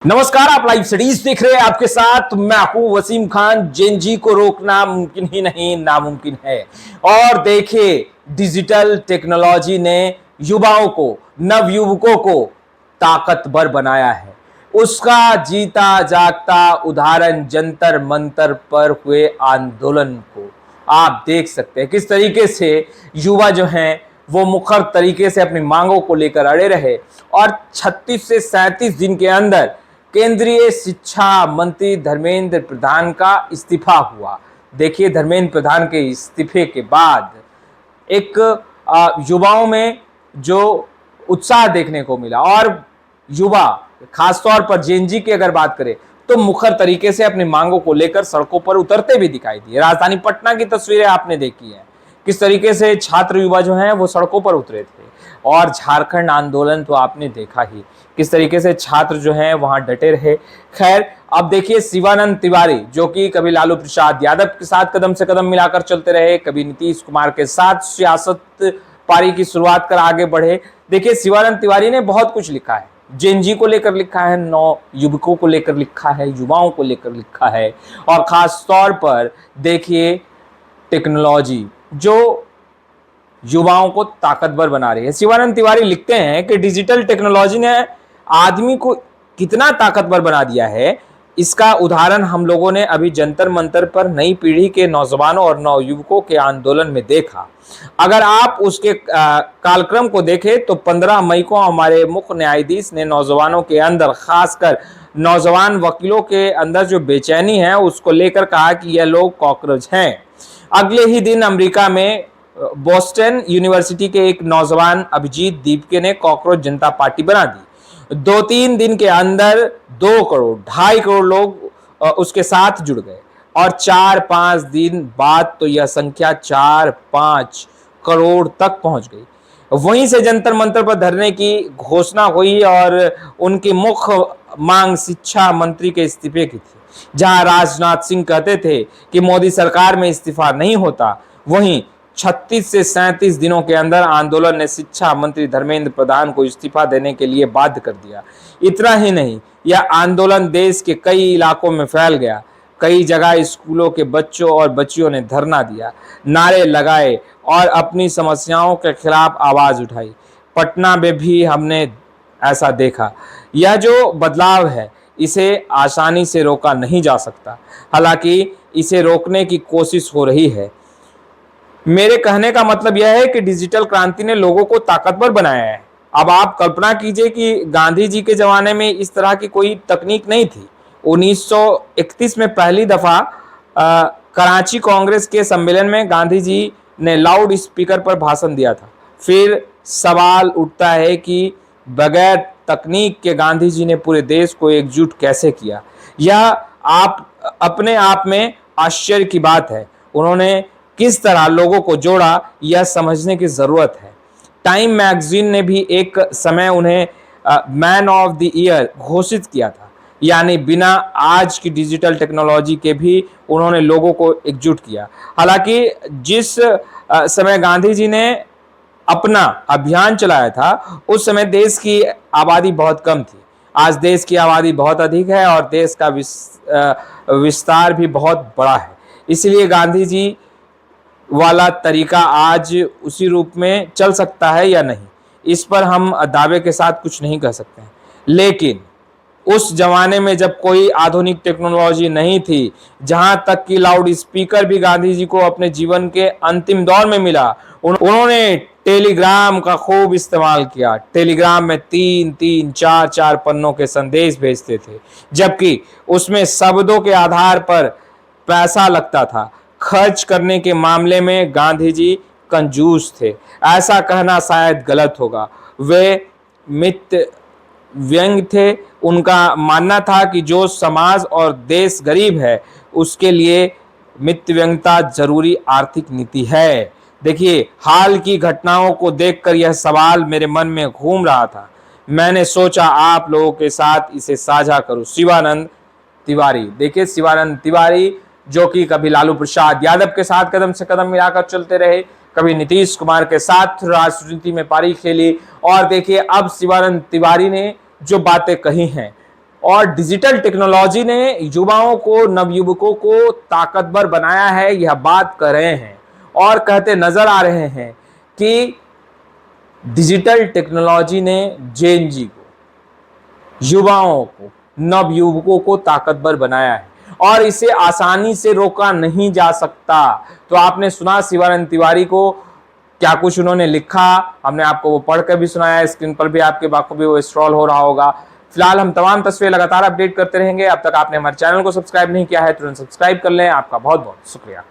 नमस्कार, आप live studies देख रहे हैं। आपके साथ मैं हूं वसीम खान। जेनजी को रोकना मुमकिन ही नहीं, नामुमकिन है। और देखिए, डिजिटल टेक्नोलॉजी ने युवाओं को, नवयुवकों को ताकतवर बनाया है। उसका जीता जागता उदाहरण जंतर मंतर पर हुए आंदोलन को आप देख सकते हैं। किस तरीके से युवा जो हैं वो मुखर तरीके से अपनी मांगों को लेकर अड़े रहे और 36 से 37 दिन के अंदर केंद्रीय शिक्षा मंत्री धर्मेंद्र प्रधान का इस्तीफा हुआ। देखिए, धर्मेंद्र प्रधान के इस्तीफे के बाद एक युवाओं में जो उत्साह देखने को मिला और युवा खासतौर पर जेनजी की अगर बात करें तो मुखर तरीके से अपनी मांगों को लेकर सड़कों पर उतरते भी दिखाई दिए। राजधानी पटना की तस्वीरें आपने देखी हैं, किस तरीके से छात्र युवा जो हैं वो सड़कों पर उतरे थे। और झारखंड आंदोलन तो आपने देखा ही, किस तरीके से छात्र जो हैं वहां डटे रहे। खैर, अब देखिए, शिवानंद तिवारी जो कि कभी लालू प्रसाद यादव के साथ कदम से कदम मिलाकर चलते रहे, कभी नीतीश कुमार के साथ सियासत पारी की शुरुआत कर आगे बढ़े। देखिए, शिवानंद तिवारी ने बहुत कुछ लिखा है, जेनजी को लेकर लिखा है, नौ युवकों को लेकर लिखा है, युवाओं को लेकर लिखा है। और खास तौर पर देखिए, टेक्नोलॉजी जो युवाओं को ताकतवर बना रही है। शिवानंद तिवारी लिखते हैं कि डिजिटल टेक्नोलॉजी ने आदमी को कितना ताकतवर बना दिया है, इसका उदाहरण हम लोगों ने अभी जंतर मंतर पर नई पीढ़ी के नौजवानों और नवयुवकों के आंदोलन में देखा। अगर आप उसके कालक्रम को देखें तो 15 मई को हमारे मुख्य न्यायाधीश ने नौजवानों के अंदर, खासकर नौजवान वकीलों के अंदर जो बेचैनी है उसको लेकर कहा कि यह लोग कॉकरोच हैं। अगले ही दिन अमेरिका में बोस्टन यूनिवर्सिटी के एक नौजवान अभिजीत दीपके ने कॉकरोच जनता पार्टी बना दी। 2-3 दिन के अंदर 2 करोड़ 2.5 करोड़ लोग उसके साथ जुड़ गए और 4-5 दिन बाद तो यह संख्या 4-5 करोड़ तक पहुंच गई। वहीं से जंतर मंतर पर धरने की घोषणा हुई और उनकी मुख्य मांग शिक्षा मंत्री के इस्तीफे की थी। जहां राजनाथ सिंह कहते थे कि मोदी सरकार में इस्तीफा नहीं होता, वहीं 36 से 37 दिनों के अंदर आंदोलन ने शिक्षा मंत्री धर्मेंद्र प्रधान को इस्तीफा देने के लिए बाध्य कर दिया। इतना ही नहीं, यह आंदोलन देश के कई इलाकों में फैल गया। कई जगह स्कूलों के बच्चों और बच्चियों ने धरना दिया, नारे लगाए और अपनी समस्याओं के खिलाफ आवाज उठाई। पटना में भी हमने ऐसा देखा। यह जो बदलाव है इसे आसानी से रोका नहीं जा सकता, हालांकि इसे रोकने की कोशिश हो रही है। मेरे कहने का मतलब यह है कि डिजिटल क्रांति ने लोगों को ताकतवर बनाया है। अब आप कल्पना कीजिए कि गांधी जी के जमाने में इस तरह की कोई तकनीक नहीं थी। 1931 में पहली दफा कराची कांग्रेस के सम्मेलन में गांधी जी ने लाउड स्पीकर पर भाषण दिया था। फिर सवाल उठता है कि बगैर तकनीक के गांधी जी ने पूरे देश को एकजुट कैसे किया। यह आप अपने आप में आश्चर्य की बात है। उन्होंने किस तरह लोगों को जोड़ा, यह समझने की जरूरत है। टाइम मैगजीन ने भी एक समय उन्हें मैन ऑफ द ईयर घोषित किया था। यानी बिना आज की डिजिटल टेक्नोलॉजी के भी उन्होंने लोगों को एकजुट किया। हालांकि जिस समय गांधी जी ने अपना अभियान चलाया था उस समय देश की आबादी बहुत कम थी। आज देश की आबादी बहुत अधिक है और देश का विस्तार भी बहुत बड़ा है। इसलिए गांधी जी वाला तरीका आज उसी रूप में चल सकता है या नहीं, इस पर हम दावे के साथ कुछ नहीं कह सकते हैं। लेकिन उस जमाने में जब कोई आधुनिक टेक्नोलॉजी नहीं थी, जहां तक कि लाउड स्पीकर भी गांधी जी को अपने जीवन के अंतिम दौर में मिला, उन्होंने टेलीग्राम का खूब इस्तेमाल किया। टेलीग्राम में 3-3, 4-4 पन्नों के संदेश भेजते थे, जबकि उसमें शब्दों के आधार पर पैसा लगता था। खर्च करने के मामले में गांधी जी कंजूस थे, ऐसा कहना शायद गलत होगा। वे मित व्यंग थे। उनका मानना था कि जो समाज और देश गरीब है उसके लिए मित व्यंगता जरूरी आर्थिक नीति है। देखिए, हाल की घटनाओं को देखकर यह सवाल मेरे मन में घूम रहा था। मैंने सोचा आप लोगों के साथ इसे साझा करूं। शिवानंद तिवारी। देखिए, शिवानंद तिवारी जो कि कभी लालू प्रसाद यादव के साथ कदम से कदम मिलाकर चलते रहे, कभी नीतीश कुमार के साथ राजनीति में पारी खेली, और देखिए अब शिवानंद तिवारी ने जो बातें कही हैं और डिजिटल टेक्नोलॉजी ने युवाओं को, नवयुवकों को ताकतवर बनाया है, यह बात कर रहे हैं और कहते नजर आ रहे हैं कि डिजिटल टेक्नोलॉजी ने जेन जी को, युवाओं को, नवयुवकों को ताकतवर बनाया है और इसे आसानी से रोका नहीं जा सकता। तो आपने सुना शिवानंद तिवारी को क्या कुछ उन्होंने लिखा, हमने आपको वो पढ़कर भी सुनाया, स्क्रीन पर भी आपके बाखूबी वो स्क्रॉल हो रहा होगा। फिलहाल हम तमाम तस्वीरें लगातार अपडेट करते रहेंगे। अब तक आपने हमारे चैनल को सब्सक्राइब नहीं किया है तुरंत सब्सक्राइब कर लें। आपका बहुत बहुत शुक्रिया।